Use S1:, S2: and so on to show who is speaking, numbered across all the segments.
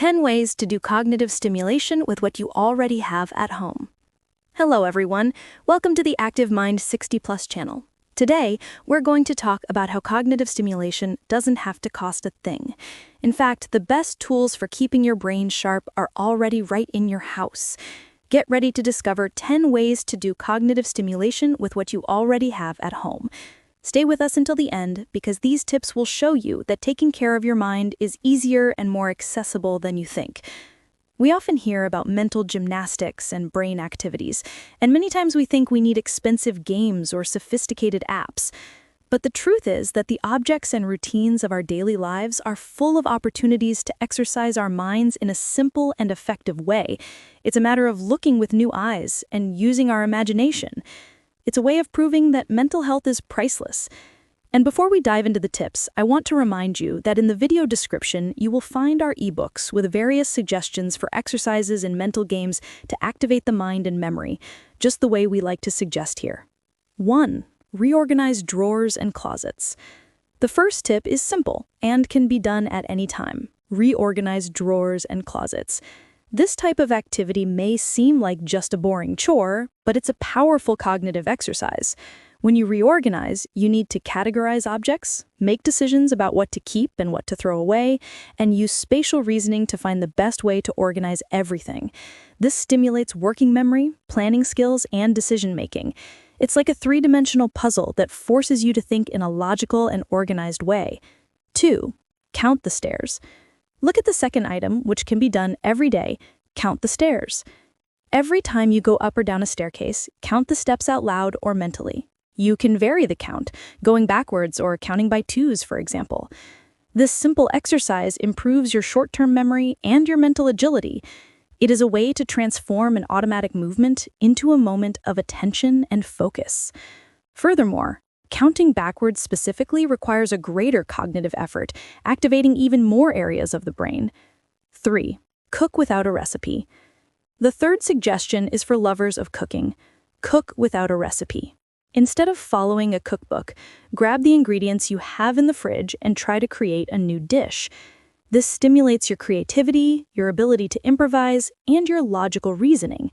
S1: 10 ways to do cognitive stimulation with what you already have at home. Hello everyone, welcome to the Active Mind 60 Plus channel. Today, we're going to talk about how cognitive stimulation doesn't have to cost a thing. In fact, the best tools for keeping your brain sharp are already right in your house. Get ready to discover 10 ways to do cognitive stimulation with what you already have at home. Stay with us until the end because these tips will show you that taking care of your mind is easier and more accessible than you think. We often hear about mental gymnastics and brain activities, and many times we think we need expensive games or sophisticated apps. But the truth is that the objects and routines of our daily lives are full of opportunities to exercise our minds in a simple and effective way. It's a matter of looking with new eyes and using our imagination. It's a way of proving that mental health is priceless. And before we dive into the tips, I want to remind you that in the video description, you will find our ebooks with various suggestions for exercises and mental games to activate the mind and memory, just the way we like to suggest here. 1. Reorganize drawers and closets. The first tip is simple and can be done at any time. Reorganize drawers and closets. This type of activity may seem like just a boring chore, but it's a powerful cognitive exercise. When you reorganize, you need to categorize objects, make decisions about what to keep and what to throw away, and use spatial reasoning to find the best way to organize everything. This stimulates working memory, planning skills, and decision-making. It's like a three-dimensional puzzle that forces you to think in a logical and organized way. 2. Count the stairs. Look at the second item, which can be done every day. Count the stairs. Every time you go up or down a staircase, count the steps out loud or mentally. You can vary the count, going backwards or counting by twos, for example. This simple exercise improves your short-term memory and your mental agility. It is a way to transform an automatic movement into a moment of attention and focus. Furthermore, counting backwards specifically requires a greater cognitive effort, activating even more areas of the brain. 3. Cook without a recipe. The third suggestion is for lovers of cooking. Cook without a recipe. Instead of following a cookbook, grab the ingredients you have in the fridge and try to create a new dish. This stimulates your creativity, your ability to improvise, and your logical reasoning.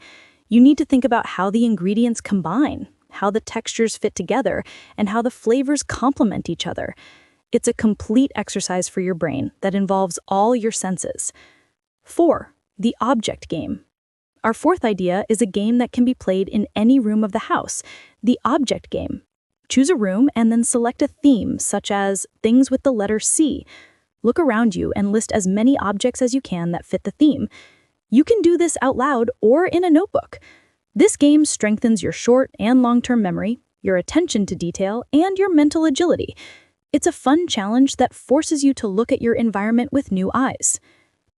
S1: You need to think about how the ingredients combine, how the textures fit together, and how the flavors complement each other. It's a complete exercise for your brain that involves all your senses. 4. The object game. Our fourth idea is a game that can be played in any room of the house, the object game. Choose a room and then select a theme, such as things with the letter C. Look around you and list as many objects as you can that fit the theme. You can do this out loud or in a notebook. This game strengthens your short and long-term memory, your attention to detail, and your mental agility. It's a fun challenge that forces you to look at your environment with new eyes.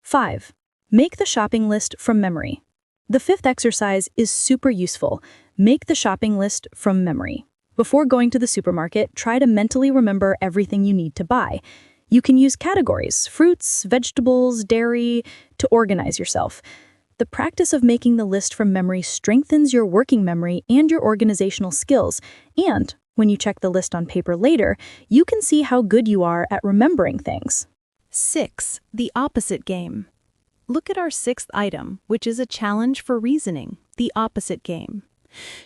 S1: 5. Make the shopping list from memory. The fifth exercise is super useful. Make the shopping list from memory. Before going to the supermarket, try to mentally remember everything you need to buy. You can use categories, fruits, vegetables, dairy, to organize yourself. The practice of making the list from memory strengthens your working memory and your organizational skills, and when you check the list on paper later, you can see how good you are at remembering things. 6. The opposite game. Look at our sixth item, which is a challenge for reasoning, the opposite game.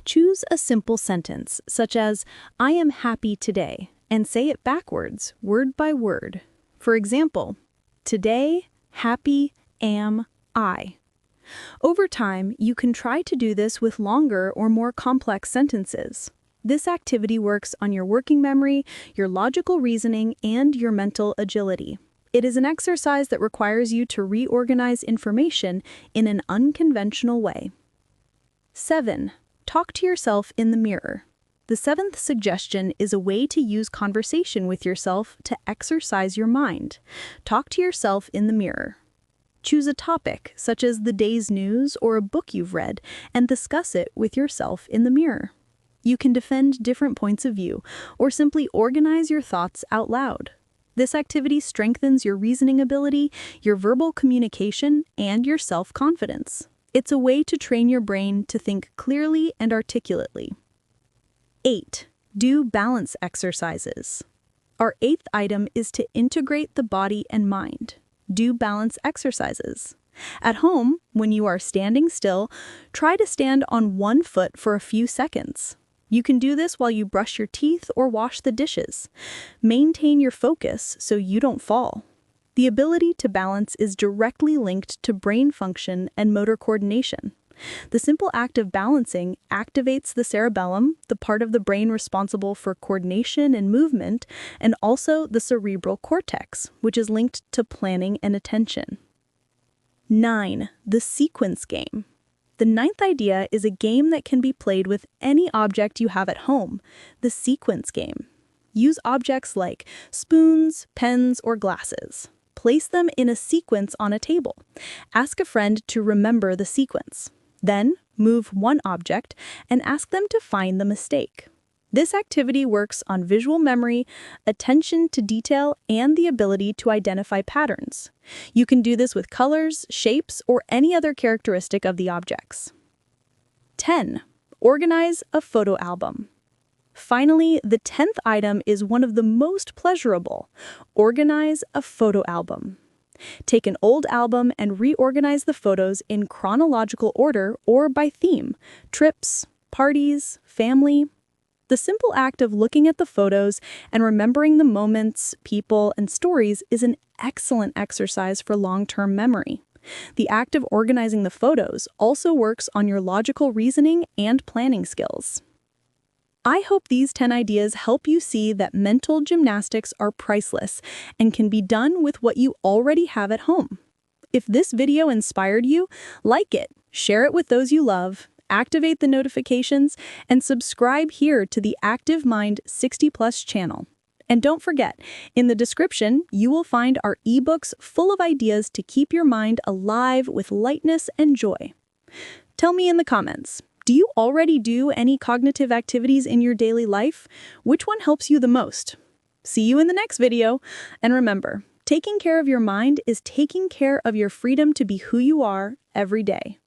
S1: Choose a simple sentence, such as, "I am happy today," and say it backwards, word by word. For example, "Today, happy am I." Over time, you can try to do this with longer or more complex sentences. This activity works on your working memory, your logical reasoning, and your mental agility. It is an exercise that requires you to reorganize information in an unconventional way. 7. Talk to yourself in the mirror. The seventh suggestion is a way to use conversation with yourself to exercise your mind. Talk to yourself in the mirror. Choose a topic, such as the day's news or a book you've read, and discuss it with yourself in the mirror. You can defend different points of view, or simply organize your thoughts out loud. This activity strengthens your reasoning ability, your verbal communication, and your self-confidence. It's a way to train your brain to think clearly and articulately. 8. Do balance exercises. Our eighth item is to integrate the body and mind. do balance exercises. At home, when you are standing still, try to stand on one foot for a few seconds. You can do this while you brush your teeth or wash the dishes. Maintain your focus so you don't fall. The ability to balance is directly linked to brain function and motor coordination. The simple act of balancing activates the cerebellum, the part of the brain responsible for coordination and movement, and also the cerebral cortex, which is linked to planning and attention. 9. The sequence game. The ninth idea is a game that can be played with any object you have at home, the sequence game. Use objects like spoons, pens, or glasses. Place them in a sequence on a table. Ask a friend to remember the sequence. Then, move one object and ask them to find the mistake. This activity works on visual memory, attention to detail, and the ability to identify patterns. You can do this with colors, shapes, or any other characteristic of the objects. 10. Organize a photo album. Finally, the 10th item is one of the most pleasurable. Organize a photo album. Take an old album and reorganize the photos in chronological order or by theme: trips, parties, family. The simple act of looking at the photos and remembering the moments, people, and stories is an excellent exercise for long-term memory. The act of organizing the photos also works on your logical reasoning and planning skills. I hope these 10 ideas help you see that mental gymnastics are priceless and can be done with what you already have at home. If this video inspired you, like it, share it with those you love, activate the notifications, and subscribe here to the Active Mind 60+ channel. And don't forget, in the description, you will find our ebooks full of ideas to keep your mind alive with lightness and joy. Tell me in the comments, do you already do any cognitive activities in your daily life? Which one helps you the most? See you in the next video. And remember, taking care of your mind is taking care of your freedom to be who you are every day.